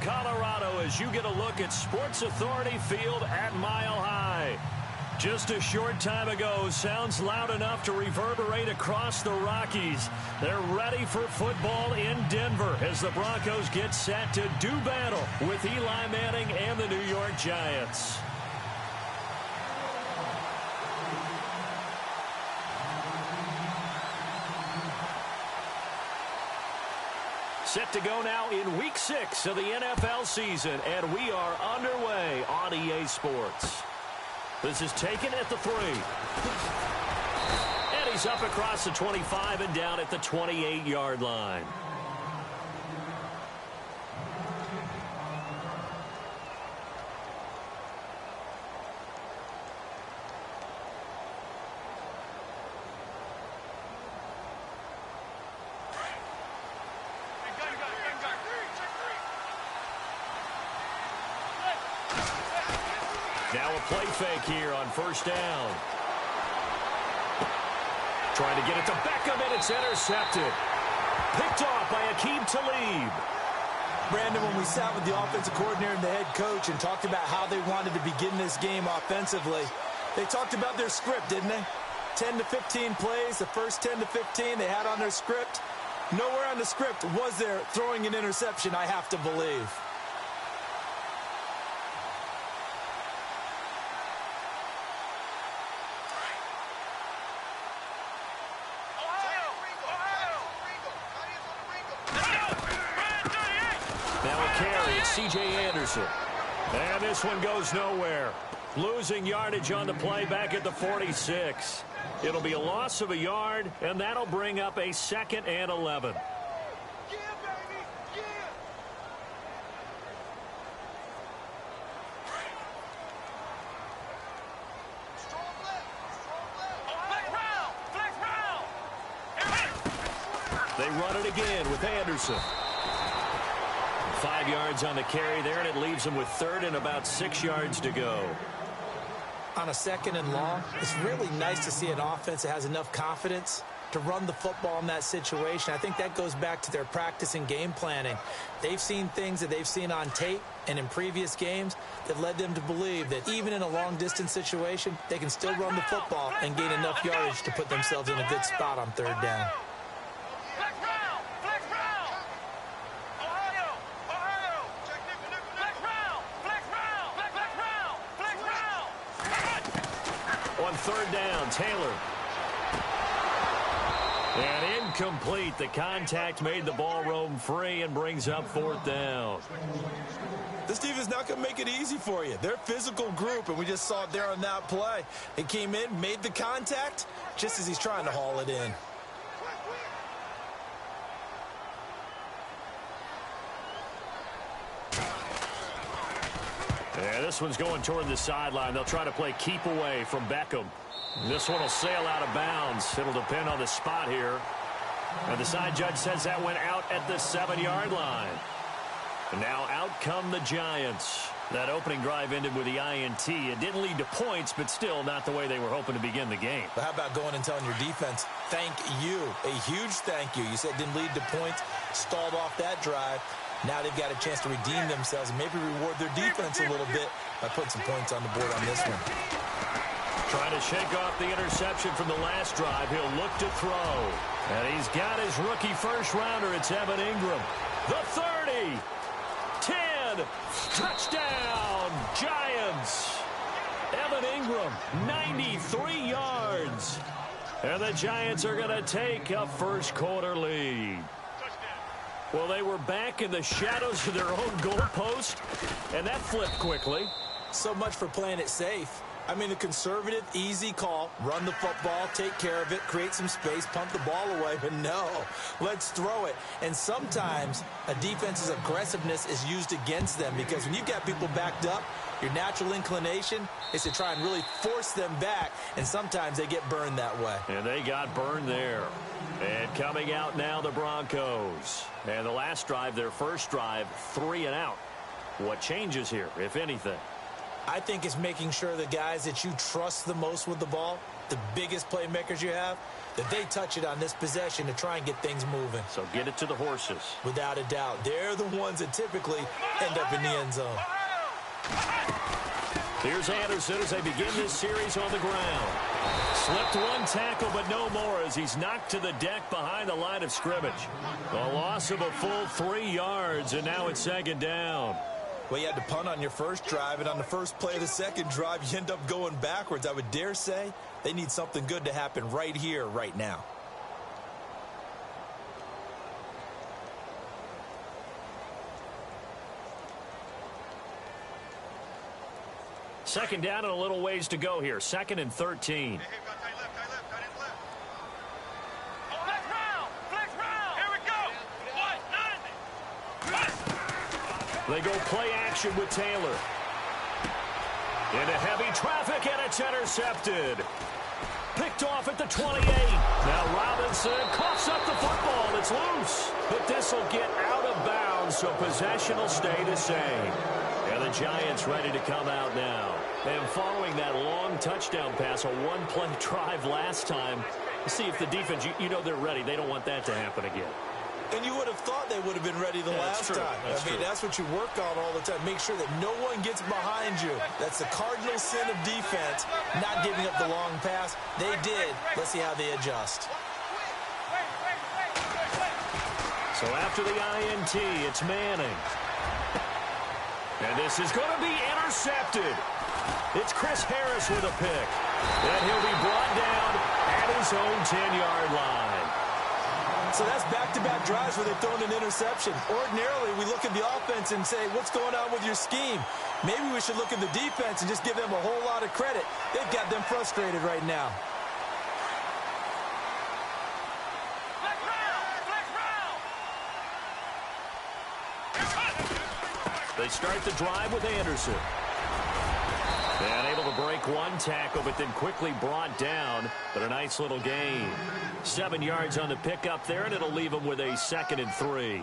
Colorado as you get a look at Sports Authority Field at Mile High. Just a short time ago, sounds loud enough to reverberate across the Rockies. They're ready for football in Denver as the Broncos get set to do battle with Eli Manning and the New York Giants. Set to go now in Week 6 of the NFL season, and we are underway on EA Sports. This is taken at the 3. And he's up across the 25 and down at the 28-yard line. Now a play fake here on first down. Trying to get it to Beckham, and it's intercepted. Picked off by Aqib Talib. Brandon, when we sat with the offensive coordinator and the head coach and talked about how they wanted to begin this game offensively, they talked about their script, didn't they? 10 to 15 plays, the first 10 to 15 they had on their script. Nowhere on the script was there throwing an interception, I have to believe. C.J. Anderson. And this one goes nowhere. Losing yardage on the play back at the 46. It'll be a loss of a yard, and that'll bring up a 2nd and 11. They run it again with Anderson. 5 yards on the carry there, and it leaves them with 3rd and about 6 yards to go. On a 2nd and long, it's really nice to see an offense that has enough confidence to run the football in that situation. I think that goes back to their practice and game planning. They've seen things that they've seen on tape and in previous games that led them to believe that even in a long-distance situation, they can still run the football and gain enough yardage to put themselves in a good spot on 3rd down. On 3rd down, Taylor. And incomplete. The contact made the ball roam free and brings up 4th down. This defense is not going to make it easy for you. They're a physical group, and we just saw it there on that play. He came in, made the contact, just as he's trying to haul it in. Yeah, this one's going toward the sideline. They'll try to play keep away from Beckham. This one will sail out of bounds. It'll depend on the spot here. And the side judge says that went out at the 7-yard line. And now out come the Giants. That opening drive ended with the INT. It didn't lead to points, but still not the way they were hoping to begin the game. But how about going and telling your defense, thank you, a huge thank you. You said it didn't lead to points, stalled off that drive. Now they've got a chance to redeem themselves and maybe reward their defense a little bit by putting some points on the board on this one. Trying to shake off the interception from the last drive. He'll look to throw. And he's got his rookie first-rounder. It's Evan Ingram. The 30. 10. Touchdown, Giants. Evan Ingram, 93 yards. And the Giants are going to take a first-quarter lead. Well, they were back in the shadows of their own goalpost, and that flipped quickly. So much for playing it safe. I mean, a conservative, easy call, run the football, take care of it, create some space, punt the ball away, but no, let's throw it. And sometimes a defense's aggressiveness is used against them because when you've got people backed up, your natural inclination is to try and really force them back, and sometimes they get burned that way. And they got burned there. And coming out now, the Broncos. And the last drive, their first drive, 3 and out. What changes here, if anything? I think it's making sure the guys that you trust the most with the ball, the biggest playmakers you have, that they touch it on this possession to try and get things moving. So get it to the horses. Without a doubt. They're the ones that typically end up in the end zone. Here's Anderson as they begin this series on the ground. Slipped one tackle, but no more as he's knocked to the deck behind the line of scrimmage. A loss of a full 3 yards, and now it's second down. Well, you had to punt on your first drive, and on the first play of the second drive, you end up going backwards. I would dare say they need something good to happen right here, right now. Second down and a little ways to go here. 2nd and 13. They go play action with Taylor. Into heavy traffic, and it's intercepted. Picked off at the 28. Now Robinson coughs up the football. It's loose. But this will get out of bounds, so possession will stay the same. And the Giants ready to come out now. And following that long touchdown pass, a one-play drive last time, see if the defense, you know they're ready. They don't want that to happen again. And you would have thought they would have been ready the last time. That's what you work on all the time. Make sure that no one gets behind you. That's the cardinal sin of defense, not giving up the long pass. They did. Let's see how they adjust. So after the INT, it's Manning. And this is going to be intercepted. It's Chris Harris with a pick. And he'll be brought down at his own 10-yard line. So that's back-to-back drives where they've thrown an interception. Ordinarily, we look at the offense and say, what's going on with your scheme? Maybe we should look at the defense and just give them a whole lot of credit. They've got them frustrated right now. They start the drive with Anderson. And able to break one tackle, but then quickly brought down. But a nice little gain. 7 yards on the pickup there, and it'll leave them with a 2nd and 3.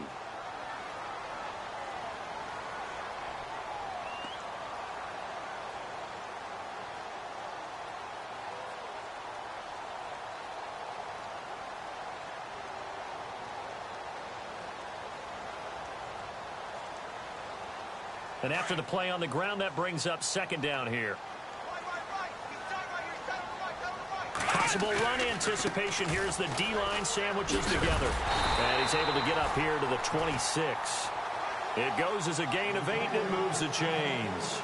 And after the play on the ground, that brings up 2nd down here. Possible run anticipation. Here's the D-line sandwiches together. And he's able to get up here to the 26. It goes as a gain of 8 and moves the chains.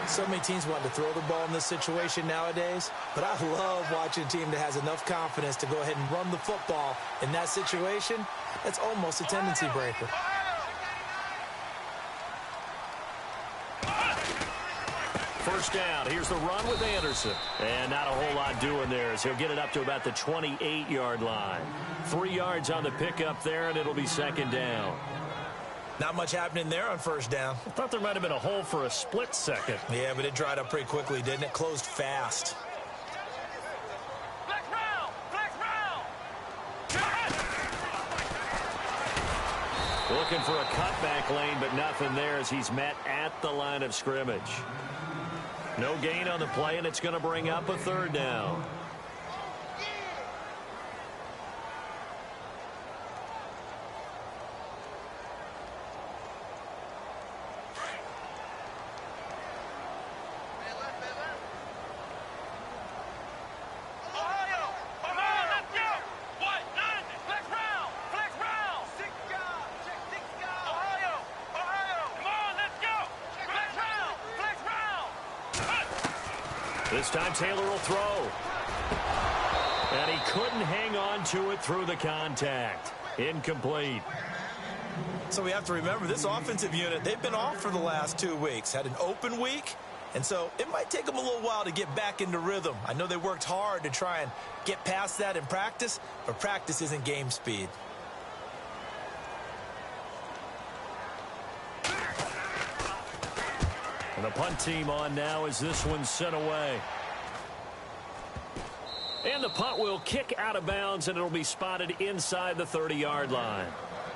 So many teams want to throw the ball in this situation nowadays, but I love watching a team that has enough confidence to go ahead and run the football in that situation. That's almost a tendency breaker. First down. Here's the run with Anderson. And not a whole lot doing there as he'll get it up to about the 28-yard line. 3 yards on the pickup there, and it'll be 2nd down. Not much happening there on first down. I thought there might have been a hole for a split second. Yeah, but it dried up pretty quickly, didn't it? Closed fast. Looking for a cutback lane, but nothing there as he's met at the line of scrimmage. No gain on the play, and it's going to bring up a 3rd down. This time Taylor will throw. And he couldn't hang on to it through the contact. Incomplete. So we have to remember this offensive unit, they've been off for the last 2 weeks. Had an open week, and so it might take them a little while to get back into rhythm. I know they worked hard to try and get past that in practice, but practice isn't game speed. And the punt team on now as this one's sent away. And the punt will kick out of bounds, and it'll be spotted inside the 30-yard line.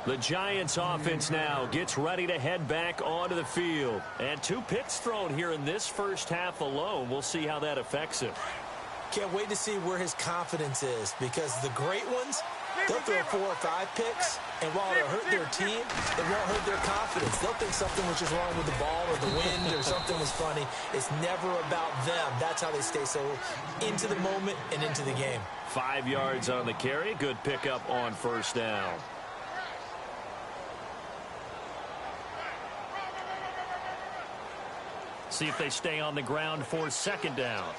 The Giants offense now gets ready to head back onto the field. And 2 picks thrown here in this first half alone. We'll see how that affects him. Can't wait to see where his confidence is, because the great ones, they'll throw 4 or 5 picks, and while it'll hurt their team, it won't hurt their confidence. They'll think something was just wrong with the ball or the wind or something was funny. It's never about them. That's how they stay so into the moment and into the game. 5 yards on the carry. Good pickup on first down. See if they stay on the ground for second down.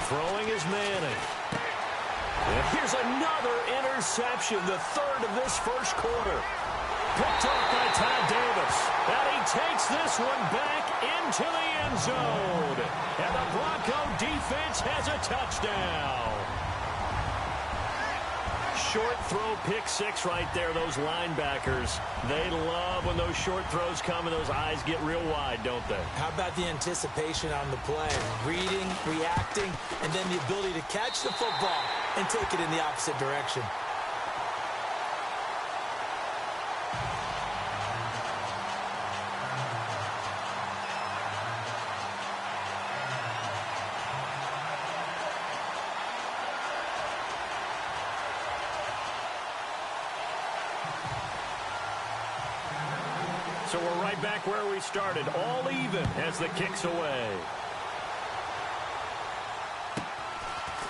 Throwing is Manning. And here's another interception, the 3rd of this first quarter. Picked off by Todd Davis. And he takes this one back into the end zone. And the Bronco defense has a touchdown. Short throw, pick 6 right there. Those linebackers, they love when those short throws come and those eyes get real wide, don't they? How about the anticipation on the play? Reading, reacting, and then the ability to catch the football and take it in the opposite direction. So we're right back where we started, all even as the kick's away.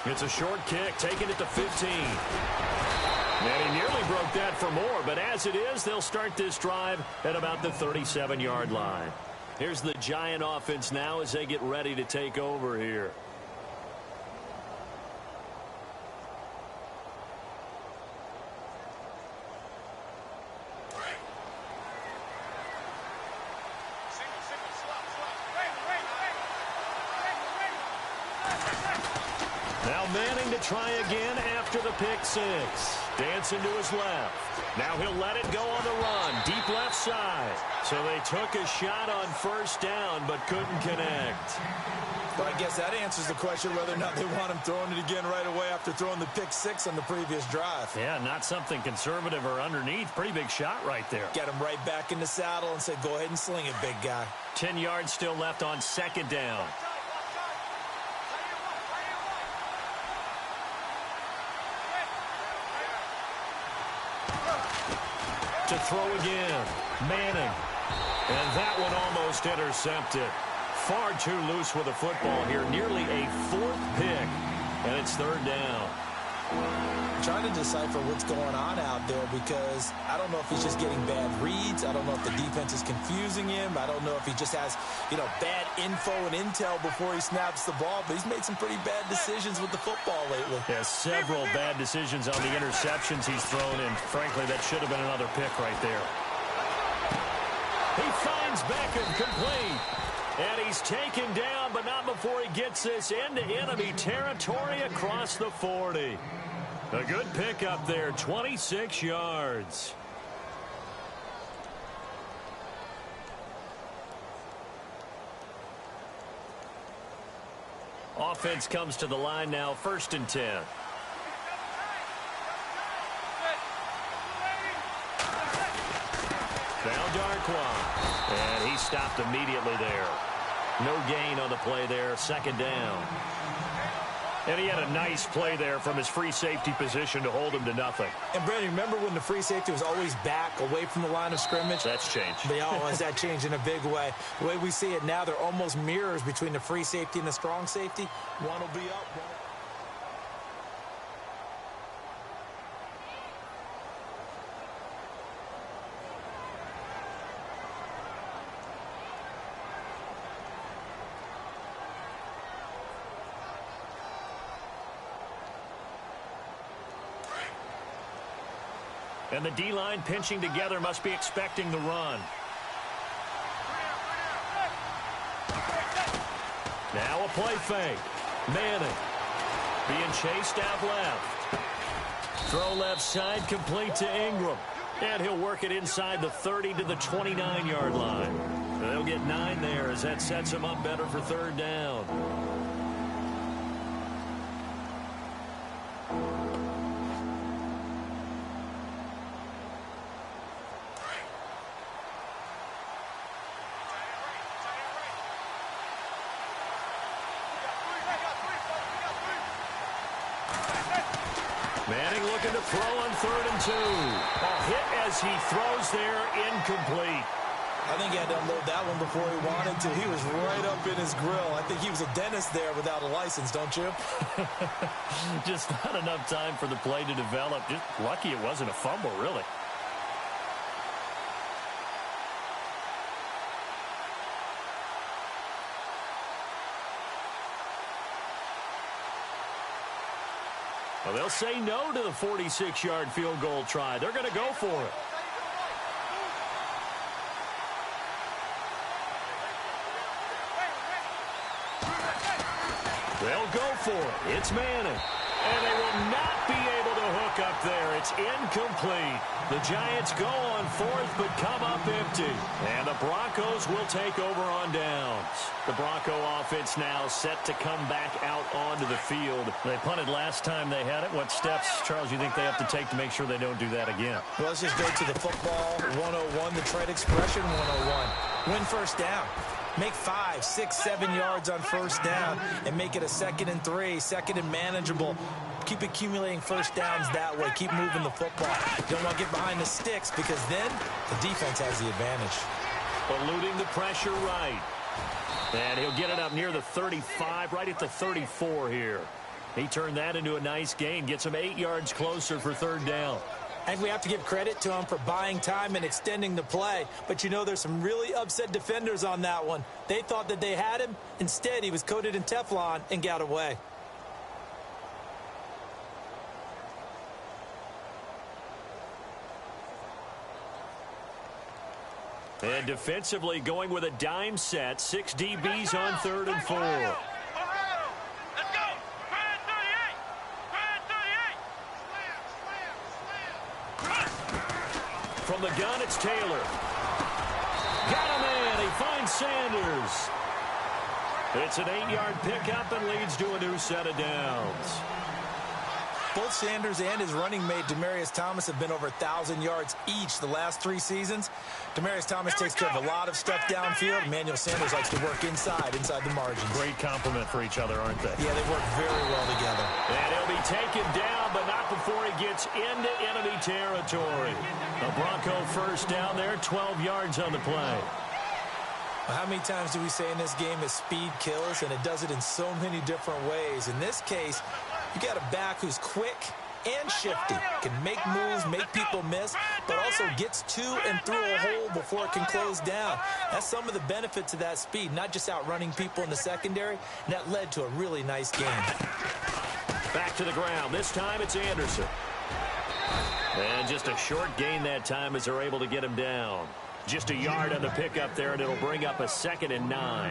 It's a short kick, taking it to 15. And he nearly broke that for more, but as it is, they'll start this drive at about the 37-yard line. Here's the Giant offense now as they get ready to take over here. Now Manning to try again after the pick 6. Dancing to his left. Now he'll let it go on the run. Deep left side. So they took a shot on first down but couldn't connect. Well, I guess that answers the question whether or not they want him throwing it again right away after throwing the pick 6 on the previous drive. Yeah, not something conservative or underneath. Pretty big shot right there. Get him right back in the saddle and say, go ahead and sling it, big guy. 10 yards still left on second down. To throw again. Manning. And that one almost intercepted. Far too loose with the football here. Nearly a 4th pick. And it's 3rd down. I'm trying to decipher what's going on out there, because I don't know if he's just getting bad reads. I don't know if the defense is confusing him. I don't know if he just has, bad info and intel before he snaps the ball. But he's made some pretty bad decisions with the football lately. Yeah, several bad decisions on the interceptions he's thrown, and frankly, that should have been another pick right there. He finds Beckham complete. And he's taken down, but not before he gets this into enemy territory across the 40. A good pick up there, 26 yards. Offense comes to the line now, 1st and 10. Now Darquan. And he stopped immediately there. No gain on the play there, 2nd down. And he had a nice play there from his free safety position to hold him to nothing. And, Brandon, remember when the free safety was always back, away from the line of scrimmage? That's changed. Has that changed in a big way? The way we see it now, they're almost mirrors between the free safety and the strong safety. One will be up, one. And the D-line pinching together, must be expecting the run. Now a play fake. Manning being chased out left. Throw left side, complete to Ingram. And he'll work it inside the 30 to the 29-yard line. They'll get 9 there as that sets him up better for third down. Manning looking to throw on 3rd and 2. A hit as he throws there, incomplete. I think he had to unload that one before he wanted to. He was right up in his grill. I think he was a dentist there without a license, don't you? Just not enough time for the play to develop. Just lucky it wasn't a fumble, really. Well, they'll say no to the 46-yard field goal try. They're going to go for it. They'll go for it. It's Manning. And they will not be able to hook up there. It's incomplete. The Giants go on 4th but come up empty. And the Broncos will take over on downs. The Bronco offense now set to come back out onto the field. They punted last time they had it. What steps, Charles, you think they have to take to make sure they don't do that again? Well, let's just go to the football 101, the trade expression 101. Win first down. Make 5, 6, 7 yards on first down and make it a 2nd and 3, 2nd and manageable. Keep accumulating first downs that way. Keep moving the football. You don't want to get behind the sticks because then the defense has the advantage. Eluding the pressure right. And he'll get it up near the 35, right at the 34 here. He turned that into a nice gain. Gets him 8 yards closer for third down. I think we have to give credit to him for buying time and extending the play. But, you know, there's some really upset defenders on that one. They thought that they had him. Instead, he was coated in Teflon and got away. And defensively going with a dime set. 6 DBs on 3rd and 4. From the gun, it's Taylor. Got a man. He finds Sanders. It's an 8-yard pickup and leads to a new set of downs. Both Sanders and his running mate, Demaryius Thomas, have been over 1,000 yards each the last 3 seasons. Demaryius Thomas takes care of a lot of stuff downfield. Emmanuel Sanders likes to work inside the margins. Great compliment for each other, aren't they? Yeah, they work very well together. And he'll be taken down, but not before he gets into enemy territory. A Bronco first down there, 12 yards on the play. Well, how many times do we say in this game that speed kills, and it does it in so many different ways? In this case, you got a back who's quick and shifty, can make moves, make people miss, but also gets to and through a hole before it can close down. That's some of the benefits of that speed, not just outrunning people in the secondary, and that led to a really nice game. Back to the ground. This time it's Anderson. And just a short gain that time as they're able to get him down. Just a yard on the pickup there, and it'll bring up a 2nd and 9.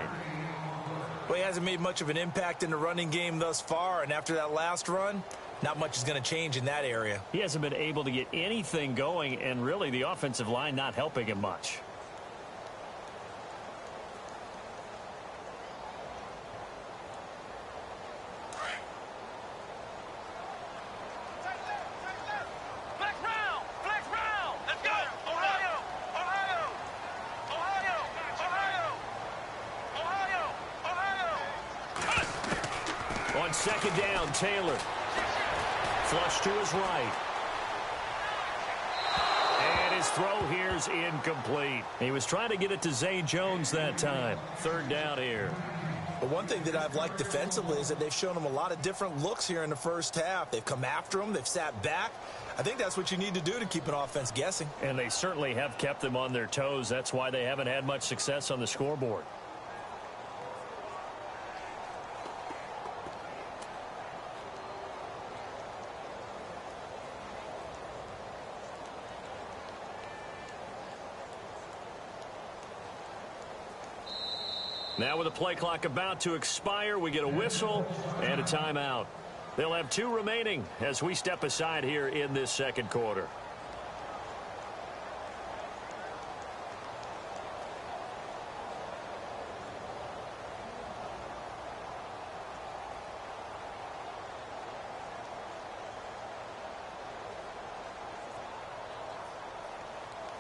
Well, he hasn't made much of an impact in the running game thus far, and after that last run, not much is going to change in that area. He hasn't been able to get anything going, and really the offensive line not helping him much. On 2nd down, Taylor. Flush to his right. And his throw here's incomplete. He was trying to get it to Zay Jones that time. 3rd down here. But one thing that I've liked defensively is that they've shown him a lot of different looks here in the first half. They've come after him. They've sat back. I think that's what you need to do to keep an offense guessing. And they certainly have kept them on their toes. That's why they haven't had much success on the scoreboard. Now with the play clock about to expire, we get a whistle and a timeout. They'll have 2 remaining as we step aside here in this 2nd quarter.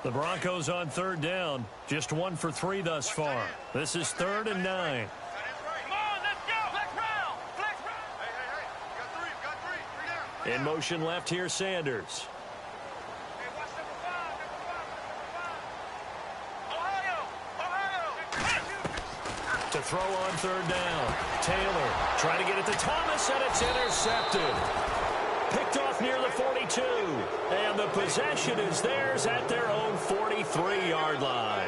The Broncos on third down. Just 1 for 3 thus far. This is 3rd and 9. Come on, let's go. Flex round. Flex round. Hey. You got three. Three down. In motion left here, Sanders. Hey, watch number 5. Ohio. To throw on third down. Taylor trying to get it to Thomas, and it's intercepted. Picked off near the 42. And the possession is theirs at their own 43-yard line.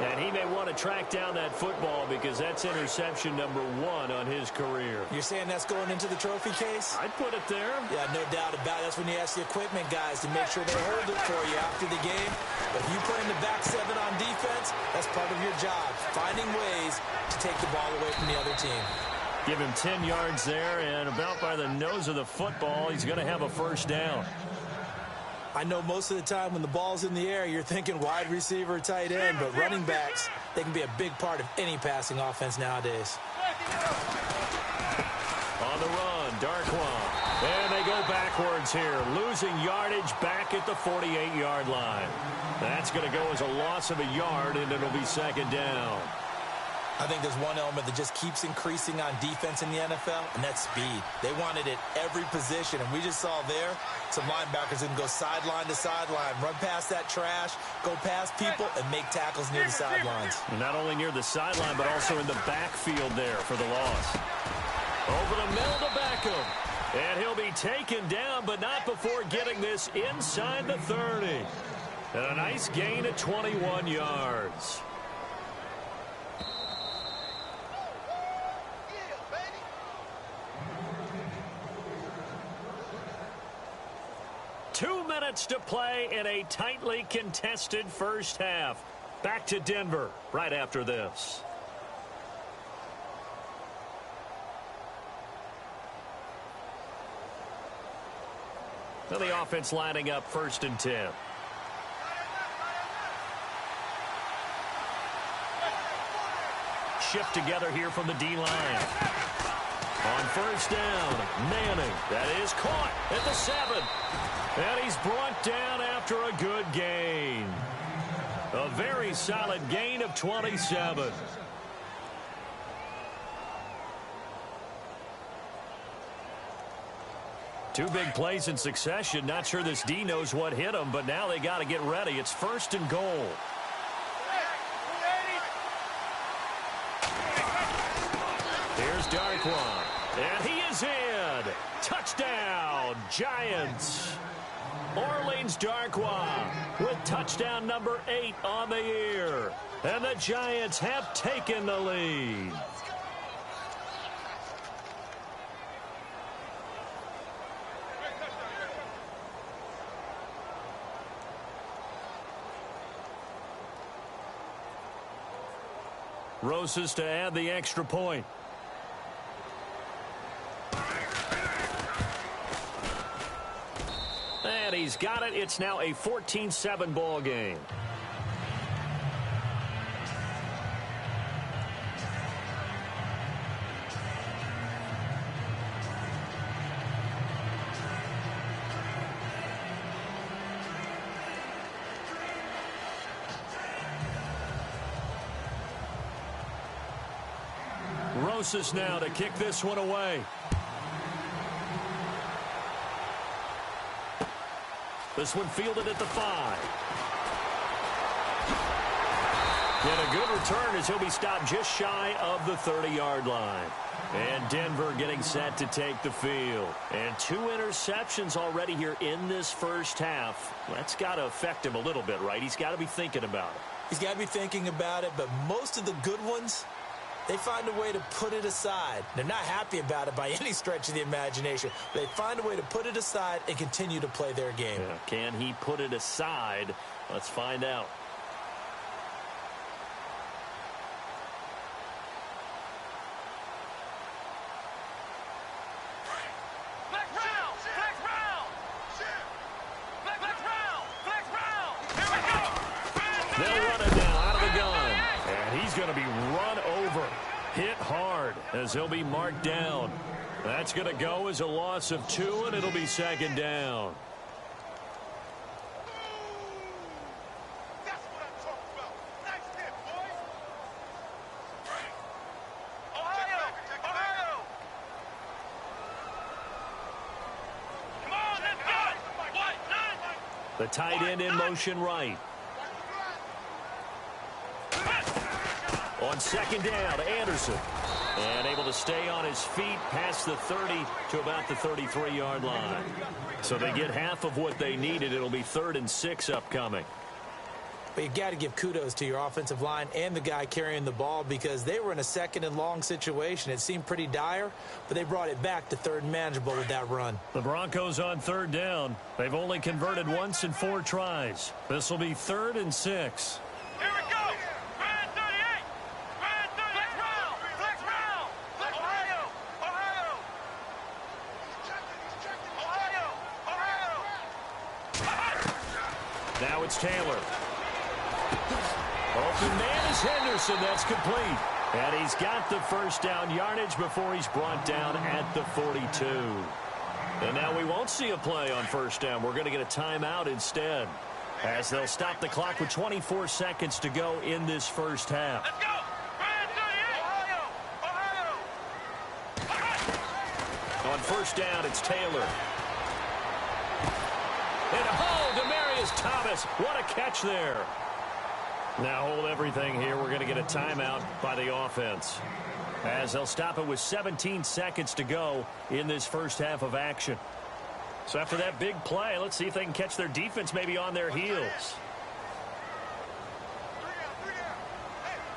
And he may want to track down that football because that's interception number 1 on his career. You're saying that's going into the trophy case? I'd put it there. Yeah, no doubt about it. That's when you ask the equipment guys to make sure they hold it for you after the game. But if you play in the back 7 on defense, that's part of your job, finding ways to take the ball away from the other team. Give him 10 yards there, and about by the nose of the football, he's going to have a first down. I know most of the time when the ball's in the air, you're thinking wide receiver, tight end, but running backs, they can be a big part of any passing offense nowadays. On the run, Darkwan. And they go backwards here, losing yardage back at the 48-yard line. That's going to go as a loss of a yard, and it'll be 2nd down. I think there's one element that just keeps increasing on defense in the NFL, and that's speed. They want it at every position, and we just saw there some linebackers who can go sideline to sideline, run past that trash, go past people, and make tackles near the sidelines. Not only near the sideline, but also in the backfield there for the loss. Over the middle to Beckham. And he'll be taken down, but not before getting this inside the 30. And a nice gain of 21 yards. Two minutes to play in a tightly contested first half. Back to Denver right after this. Well, the offense lining up 1st and 10. Shift together here from the D-line. On 1st down, Manning. That is caught at the 7. And he's brought down after a good gain. A very solid gain of 27. Two big plays in succession. Not sure this D knows what hit him, but now they got to get ready. It's 1st and goal. Here's Darkwan. And he is in. Touchdown, Giants. Orleans Darkwan with touchdown number 8 on the year. And the Giants have taken the lead. Rosas to add the extra point. And he's got it. It's now a 14-7 ball game. Rosas now to kick this one away. This one fielded at the 5. Get a good return as he'll be stopped just shy of the 30-yard line. And Denver getting set to take the field. And 2 interceptions already here in this first half. That's got to affect him a little bit, right? He's got to be thinking about it. He's got to be thinking about it, but most of the good ones, they find a way to put it aside. They're not happy about it by any stretch of the imagination. They find a way to put it aside and continue to play their game. Yeah, can he put it aside? Let's find out. They'll run it now out of the gun. And he's going to be run over. Hit hard as he'll be marked down. That's going to go as a loss of 2, and it'll be 2nd down. The tight end in motion right. On second down, Anderson. And able to stay on his feet past the 30 to about the 33-yard line. So they get half of what they needed. It'll be 3rd and 6 upcoming. But you got to give kudos to your offensive line and the guy carrying the ball because they were in a 2nd and long situation. It seemed pretty dire, but they brought it back to 3rd and manageable with that run. The Broncos on 3rd down. They've only converted once in 4 tries. This will be 3rd and 6. Here we go. Man 38. Man 38. Flex round. Flex round. Ohio. Ohio. Ohio. Now it's Taylor. Open man is Henderson. That's complete. And he's got the first down yardage before he's brought down at the 42. And now we won't see a play on 1st down. We're going to get a timeout instead, as they'll stop the clock with 24 seconds to go in this first half. Let's go. Man 38. Ohio. Ohio. On 1st down, it's Taylor. And Demaryius Thomas. What a catch there. Now hold everything here. We're going to get a timeout by the offense, as they'll stop it with 17 seconds to go in this first half of action. So after that big play, let's see if they can catch their defense maybe on their heels.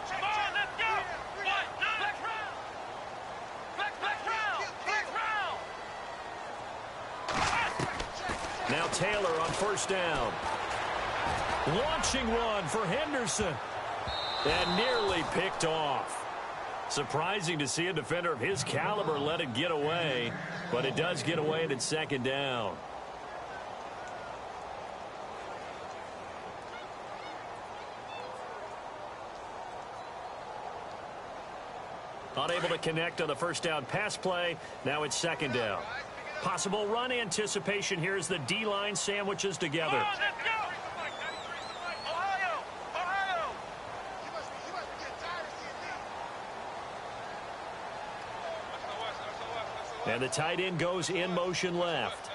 Come on, let's go. Flex round. Flex round. Flex round. Now Taylor on 1st down. Launching run for Henderson. And nearly picked off. Surprising to see a defender of his caliber let it get away, but it does get away and it's 2nd down. Unable to connect on the 1st down pass play. Now it's 2nd down. Possible run anticipation here as the D-line sandwiches together. Come on, let's go. Ohio. Ohio. And the tight end goes in motion left.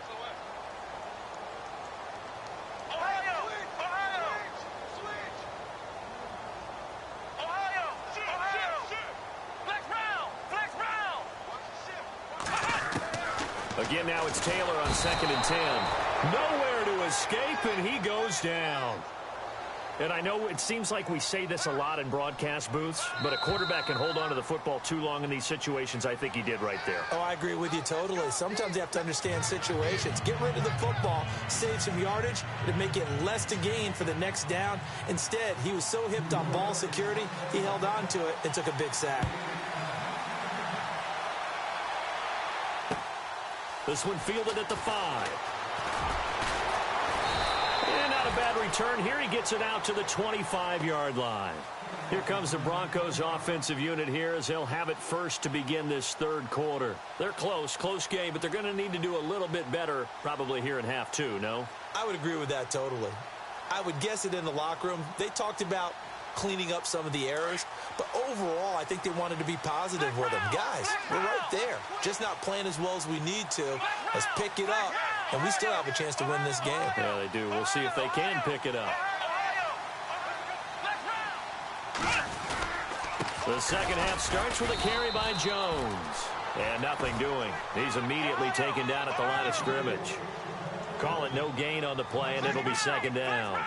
Ohio. Ohio. Ohio. Ohio. Flex round. Flex round. Again, now it's Taylor on 2nd and 10. Nowhere to escape, and he goes down. And I know it seems like we say this a lot in broadcast booths, but a quarterback can hold on to the football too long in these situations. I think he did right there. Oh, I agree with you totally. Sometimes you have to understand situations. Get rid of the football, save some yardage, to make it less to gain for the next down. Instead, he was so hipped on ball security, he held on to it and took a big sack. This one fielded at the 5. And not a bad return here. He gets it out to the 25-yard line. Here comes the Broncos offensive unit here as they'll have it first to begin this 3rd quarter. They're close game, but they're going to need to do a little bit better probably here in half 2, no? I would agree with that totally. I would guess it in the locker room. They talked about cleaning up some of the errors, but overall, I think they wanted to be positive with them. Guys, we're right there. Just not playing as well as we need to. Let's pick it up, and we still have a chance to win this game. Yeah, they do. We'll see if they can pick it up. The second half starts with a carry by Jones. And nothing doing. He's immediately taken down at the line of scrimmage. Call it no gain on the play, and it'll be 2nd down.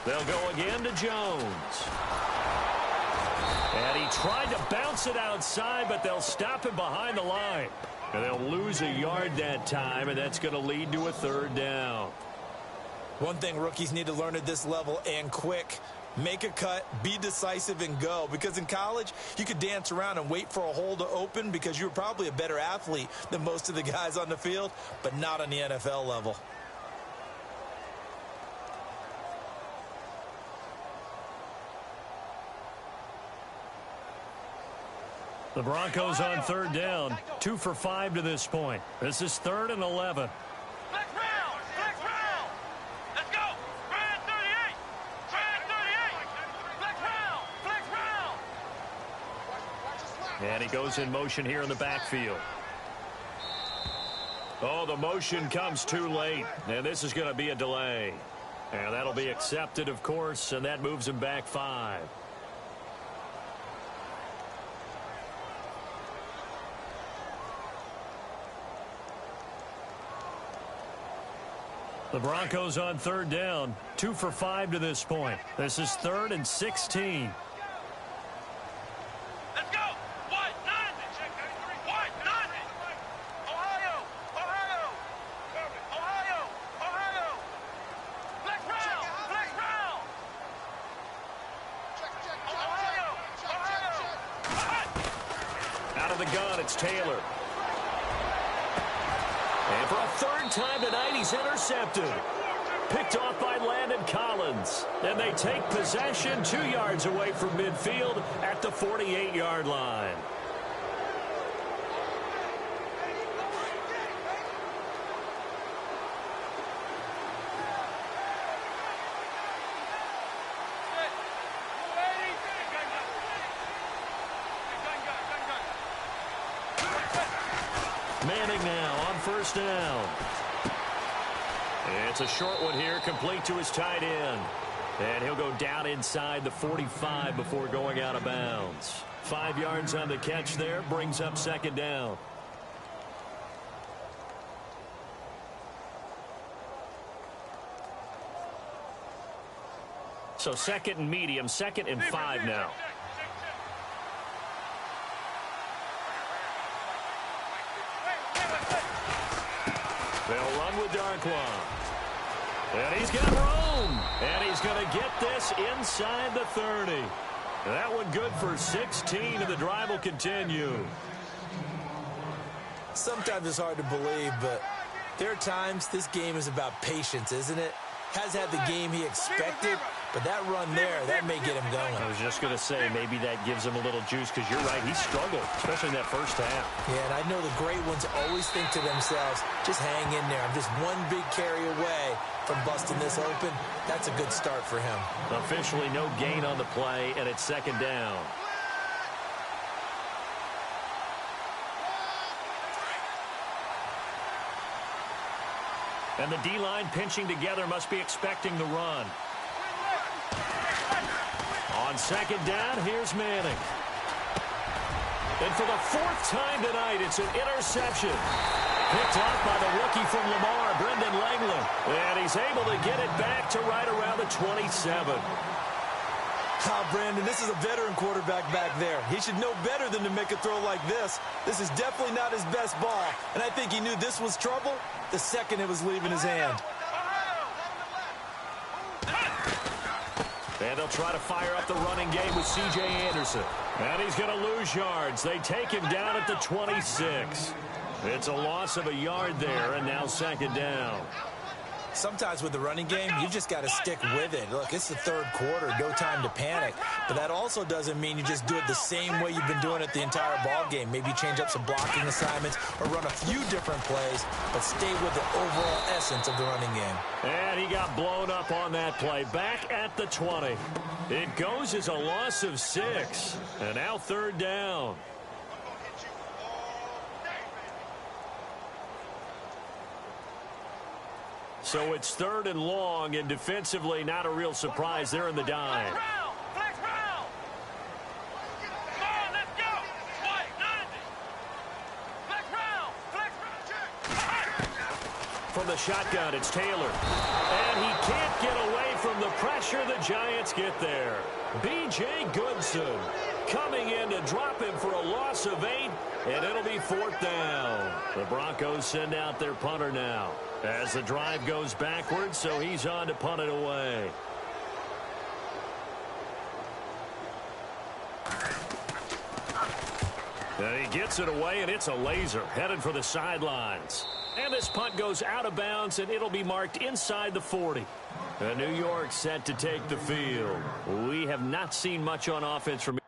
They'll go again to Jones. And he tried to bounce it outside, but they'll stop him behind the line. And they'll lose a yard that time, and that's going to lead to a 3rd down. One thing rookies need to learn at this level, and quick, make a cut, be decisive, and go. Because in college, you could dance around and wait for a hole to open because you were probably a better athlete than most of the guys on the field, but not on the NFL level. The Broncos on 3rd down, 2 for 5 to this point. This is 3rd and 11. Flex round! Flex And he goes in motion here in the backfield. Oh, the motion comes too late, and this is going to be a delay. And that'll be accepted, of course, and that moves him back 5. The Broncos on 3rd down, 2 for 5 to this point. This is 3rd and 16. Let's go. What? 90. What? 90. Ohio. Ohio. Ohio. Ohio. Flex round. Flex round. Ohio. Out of the gun, it's Taylor. And for a 3rd time tonight, he's intercepted. Picked off by Landon Collins. And they take possession 2 yards away from midfield at the 48-yard line. Manning now on 1st down. It's a short one here, complete to his tight end. And he'll go down inside the 45 before going out of bounds. 5 yards on the catch there, brings up 2nd down. So 2nd and medium, 2nd and 5 now. They'll run with Darkwa. And he's got room. And he's going to get this inside the 30. That one good for 16, and the drive will continue. Sometimes it's hard to believe, but there are times this game is about patience, isn't it? Has had the game he expected, but that run there, that may get him going. I was just going to say, maybe that gives him a little juice, because you're right, he struggled, especially in that first half. Yeah, and I know the great ones always think to themselves, just hang in there. I'm just one big carry away from busting this open. That's a good start for him. Officially no gain on the play, and it's 2nd down. And the D-line pinching together must be expecting the run. On 2nd down, here's Manning. And for the 4th time tonight, it's an interception. Picked off by the rookie from Lamar, Brendan Langley. And he's able to get it back to right around the 27. Brandon, this is a veteran quarterback back there. He should know better than to make a throw like this. This is definitely not his best ball, and I think he knew this was trouble the second it was leaving his hand. And they'll try to fire up the running game with C.J. Anderson. And he's going to lose yards. They take him down at the 26. It's a loss of a yard there, and now 2nd down. Sometimes with the running game, you've just got to stick with it. Look, it's the 3rd quarter, no time to panic. But that also doesn't mean you just do it the same way you've been doing it the entire ball game. Maybe change up some blocking assignments or run a few different plays, but stay with the overall essence of the running game. And he got blown up on that play. Back at the 20. It goes as a loss of 6. And now 3rd down. So it's 3rd and long, and defensively not a real surprise. They're in the dime. Flex round. Come on, let's go. What? 90. Flex round. Flex round. From the shotgun, it's Taylor. And he can't get away from the pressure. The Giants get there. B.J. Goodson coming in to drop him for a loss of 8, and it'll be 4th down. The Broncos send out their punter now as the drive goes backwards, so he's on to punt it away. And he gets it away, and it's a laser headed for the sidelines. And this punt goes out of bounds, and it'll be marked inside the 40. And New York set to take the field. We have not seen much on offense from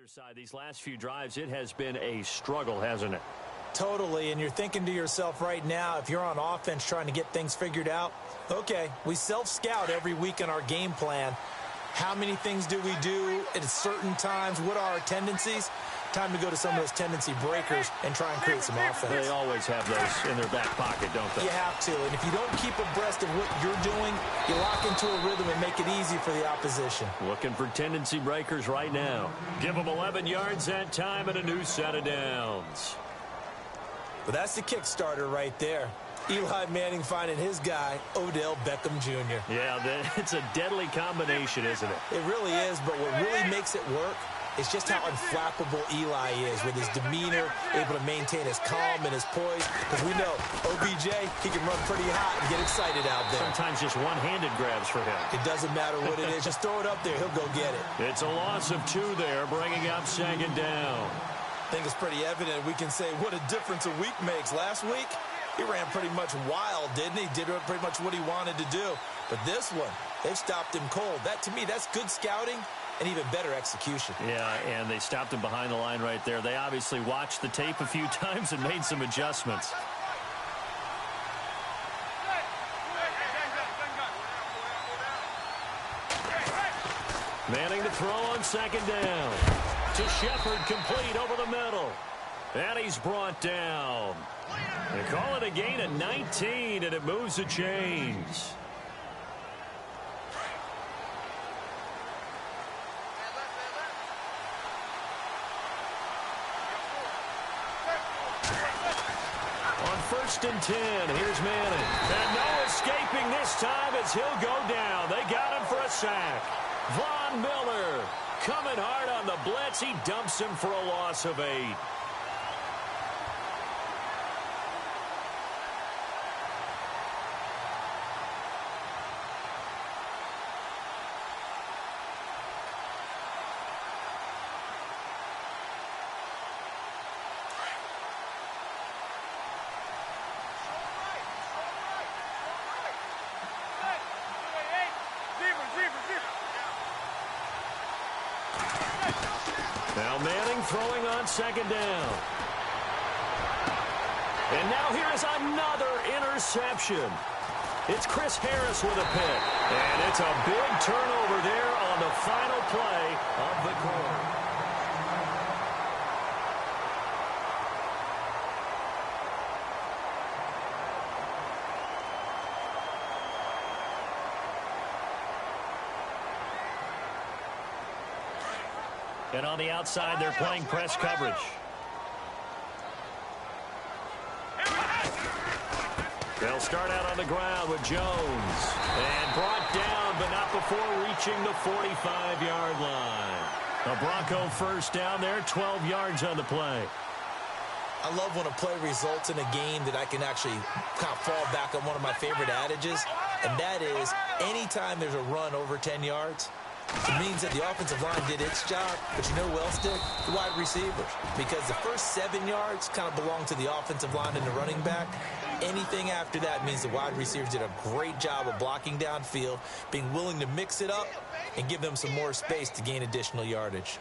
other side, these last few drives, it has been a struggle, hasn't it? Totally, and you're thinking to yourself right now, if you're on offense trying to get things figured out, okay, we self-scout every week in our game plan. How many things do we do at certain times? What are our tendencies? Time to go to some of those tendency breakers and try and create some offense. They always have those in their back pocket, don't they? You have to, and if you don't keep abreast of what you're doing, you lock into a rhythm and make it easy for the opposition. Looking for tendency breakers right now. Give them 11 yards that time and a new set of downs. But that's the kickstarter right there. Eli Manning finding his guy, Odell Beckham Jr. Yeah, it's a deadly combination, isn't it? It really is, but what really makes it work is just how unflappable Eli is with his demeanor, able to maintain his calm and his poise. Because we know OBJ, he can run pretty hot and get excited out there. Sometimes just one-handed grabs for him. It doesn't matter what it is. Just throw it up there. He'll go get it. It's a loss of 2 there, bringing up second down. I think it's pretty evident. We can say what a difference a week makes. Last week, he ran pretty much wild, didn't he? Did pretty much what he wanted to do. But this one, they've stopped him cold. That, to me, that's good scouting and even better execution. Yeah, and they stopped him behind the line right there. They obviously watched the tape a few times and made some adjustments. Manning to throw on second down. To Shepard, complete over the middle. And he's brought down. They call it a gain of 19, and it moves the chains. On 1st and 10, here's Manning. And no escaping this time as he'll go down. They got him for a sack. Von Miller coming hard on the blitz. He dumps him for a loss of 8. Now Manning throwing on second down. And now here is another interception. It's Chris Harris with a pick. And it's a big turnover there on the final play of the quarter. And on the outside, they're playing press coverage. They'll start out on the ground with Jones. And brought down, but not before reaching the 45-yard line. A Bronco first down there, 12 yards on the play. I love when a play results in a game that I can actually kind of fall back on one of my favorite adages, and that is anytime there's a run over 10 yards, it means that the offensive line did its job, but you know who else did? The wide receivers. Because the first 7 yards kind of belong to the offensive line and the running back. Anything after that means the wide receivers did a great job of blocking downfield, being willing to mix it up, and give them some more space to gain additional yardage.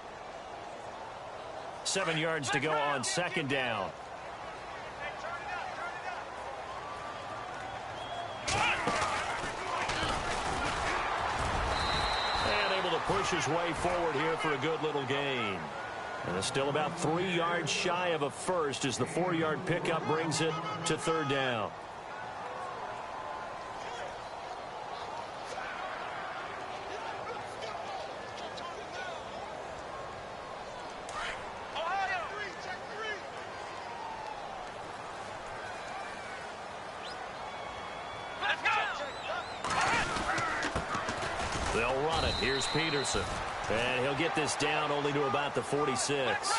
7 yards to go on second down. Push his way forward here for a good little gain. And it's still about 3 yards shy of a first as the 4-yard pickup brings it to third down. They'll run it. Here's Peterson. And he'll get this down only to about the 46.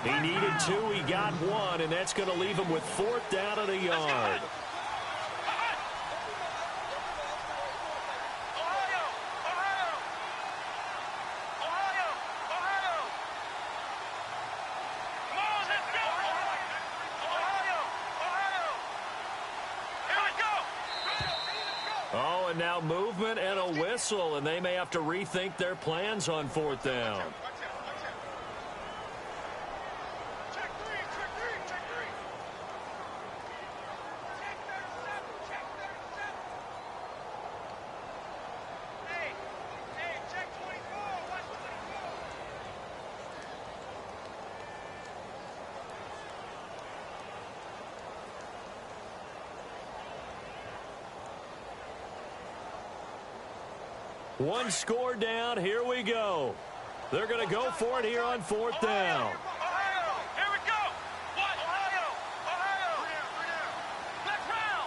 He needed 2. He got 1. And that's going to leave him with 4th down and a yard. And now movement and a whistle, and they may have to rethink their plans on 4th down. One score down. Here we go. They're going to go for it here on fourth down. Here we go. Ohio. Flex round.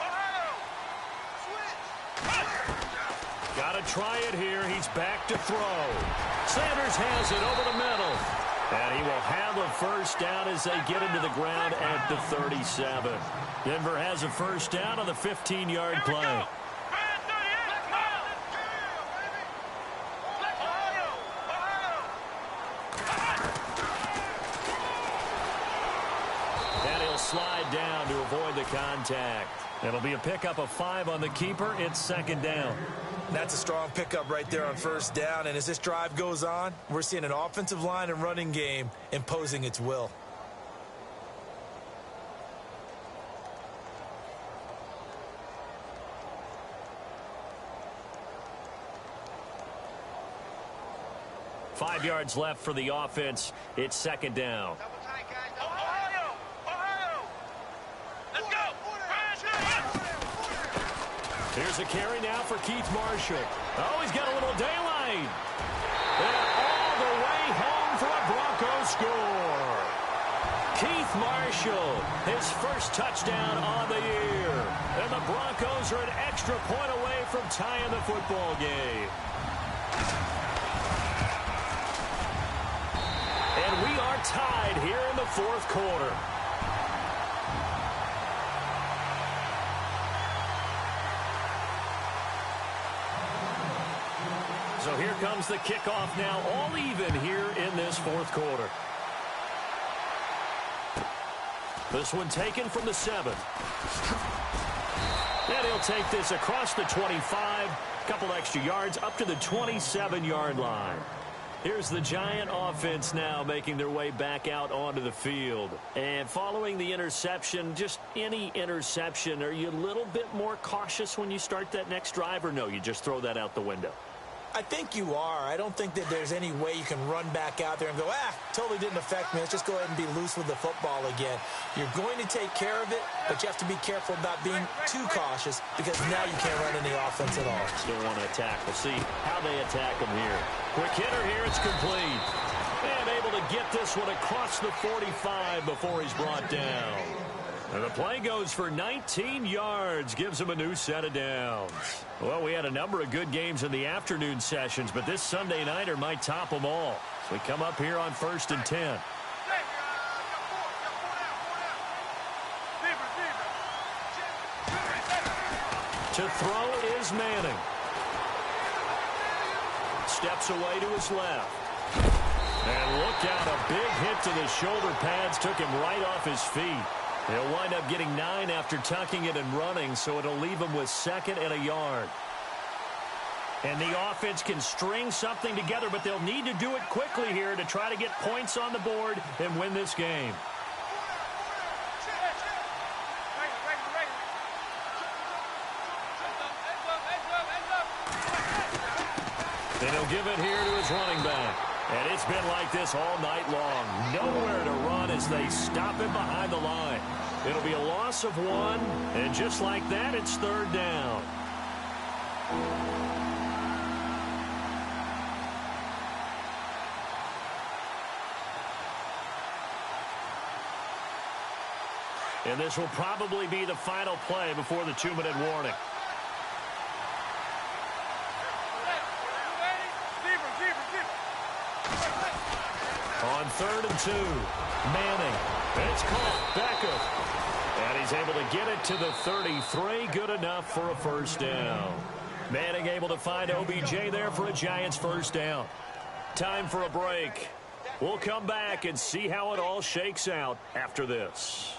Ohio. Switch. Got to try it here. He's back to throw. Sanders has it over the middle. And he will have a first down as they get into the ground at the 37. Denver has a first down on the 15-yard play. And he'll slide down to avoid the contact. It'll be a pickup of 5 on the keeper. It's second down. That's a strong pickup right there on first down. And as this drive goes on, we're seeing an offensive line and running game imposing its will. Five yards left for the offense. It's second down. Ohio. Let's go. Here's a carry now for Keith Marshall. Oh, he's got a little daylight. And all the way home for a Broncos score. Keith Marshall, his first touchdown on the year. And the Broncos are an extra point away from tying the football game. And we are tied here in the fourth quarter. So here comes the kickoff now, all even here in this fourth quarter. This one taken from the 7. And he'll take this across the 25, couple extra yards up to the 27-yard line. Here's the Giant offense now making their way back out onto the field. And following the interception, just any interception, are you a little bit more cautious when you start that next drive, or no, you just throw that out the window? I think you are. I don't think that there's any way you can run back out there and go, totally didn't affect me. Let's just go ahead and be loose with the football again. You're going to take care of it, but you have to be careful about being too cautious because now you can't run any offense at all. Still want to attack. We'll see how they attack him here. Quick hitter here. It's complete. And able to get this one across the 45 before he's brought down. And the play goes for 19 yards, gives him a new set of downs. Well, we had a number of good games in the afternoon sessions, but this Sunday nighter might top them all. So we come up here on 1st and 10. To throw is Manning. Steps away to his left. And look out, a big hit to the shoulder pads took him right off his feet. He'll wind up getting 9 after tucking it and running, so it'll leave him with 2nd and a yard. And the offense can string something together, but they'll need to do it quickly here to try to get points on the board and win this game. And he'll give it here to his running back. And it's been like this all night long. Nowhere to run as they stop him behind the line. It'll be a loss of 1, and just like that, it's 3rd down. And this will probably be the final play before the 2-minute warning. On 3rd and 2, Manning. It's caught. Beckham. And he's able to get it to the 33. Good enough for a first down. Manning able to find OBJ there for a Giants first down. Time for a break. We'll come back and see how it all shakes out after this.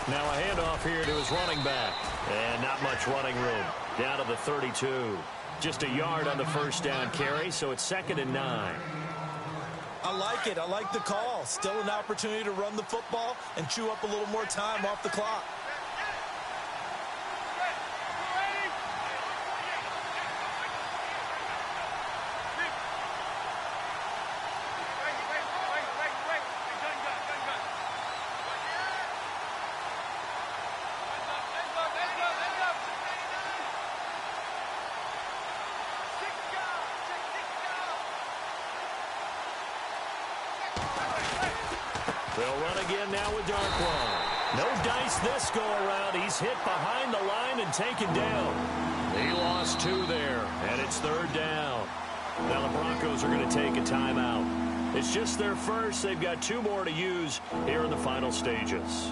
Now a handoff here to his running back. And not much running room. Down to the 32. Just a yard on the first down carry, so it's 2nd and 9. I like it. I like the call. Still an opportunity to run the football and chew up a little more time off the clock. They'll run again now with Darkwa. No dice this go-around. He's hit behind the line and taken down. He lost 2 there, and it's 3rd down. Now the Broncos are going to take a timeout. It's just their first. They've got 2 more to use here in the final stages.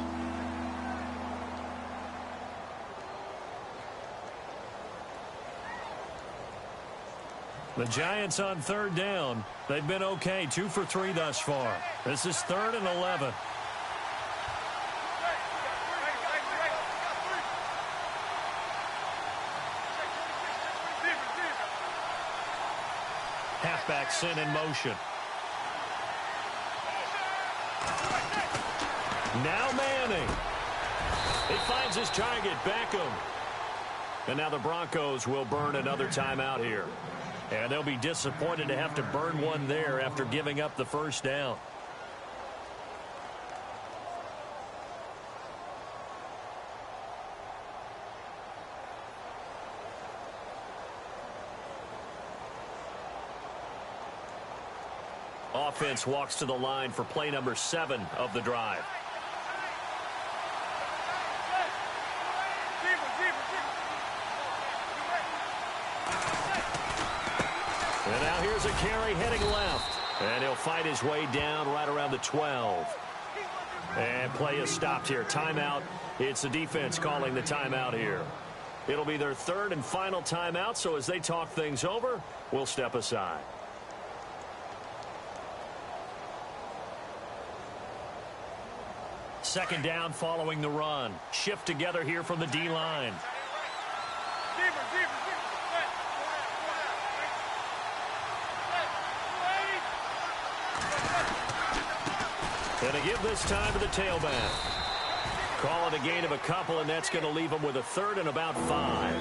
The Giants on 3rd down. They've been okay, 2 for 3 thus far. This is 3rd and 11. Halfback sent in motion. Now Manning. He finds his target, Beckham. And now the Broncos will burn another timeout here. And they'll be disappointed to have to burn one there after giving up the first down. Offense walks to the line for play number 7 of the drive. And now here's a carry heading left. And he'll fight his way down right around the 12. And play is stopped here. Timeout. It's the defense calling the timeout here. It'll be their 3rd and final timeout, so as they talk things over, we'll step aside. Second down following the run. Shift together here from the D-line. And to give this time to the tailback. Call it a gain of a couple, and that's going to leave them with a 3rd and about 5.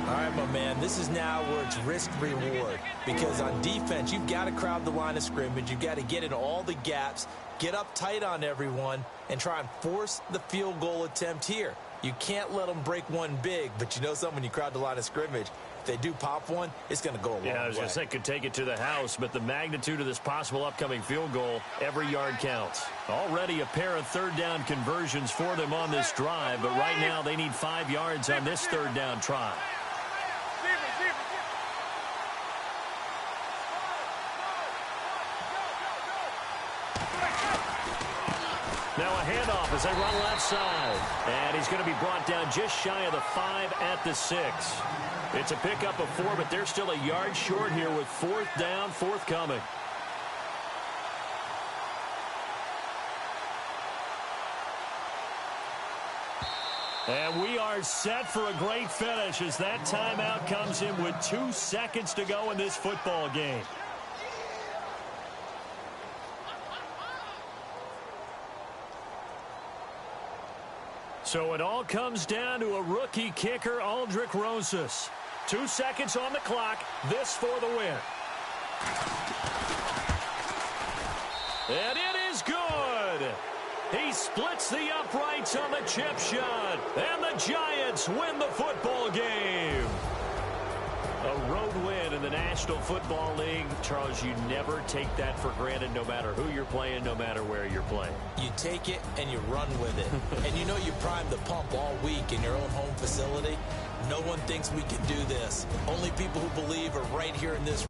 All right, my man, this is now where it's risk-reward. Because on defense, you've got to crowd the line of scrimmage. You've got to get in all the gaps, get up tight on everyone, and try and force the field goal attempt here. You can't let them break one big, but you know something, when you crowd the line of scrimmage, if they do pop one, it's going to go a long way. Yeah, I was going to say could take it to the house, but the magnitude of this possible upcoming field goal, every yard counts. Already a pair of 3rd down conversions for them on this drive, but right now they need 5 yards on this 3rd down try. Now a handoff as they run left side. And he's going to be brought down just shy of the 5 at the 6. It's a pickup of 4, but they're still a yard short here with 4th down, forthcoming. And we are set for a great finish as that timeout comes in with 2 seconds to go in this football game. So it all comes down to a rookie kicker, HoodRich717's. 2 seconds on the clock. This for the win. And it is good. He splits the uprights on the chip shot. And the Giants win the football game. A road win in the National Football League. Charles, you never take that for granted no matter who you're playing, no matter where you're playing. You take it and you run with it. And you know you prime the pump all week in your own home facility. No one thinks we can do this. Only people who believe are right here in this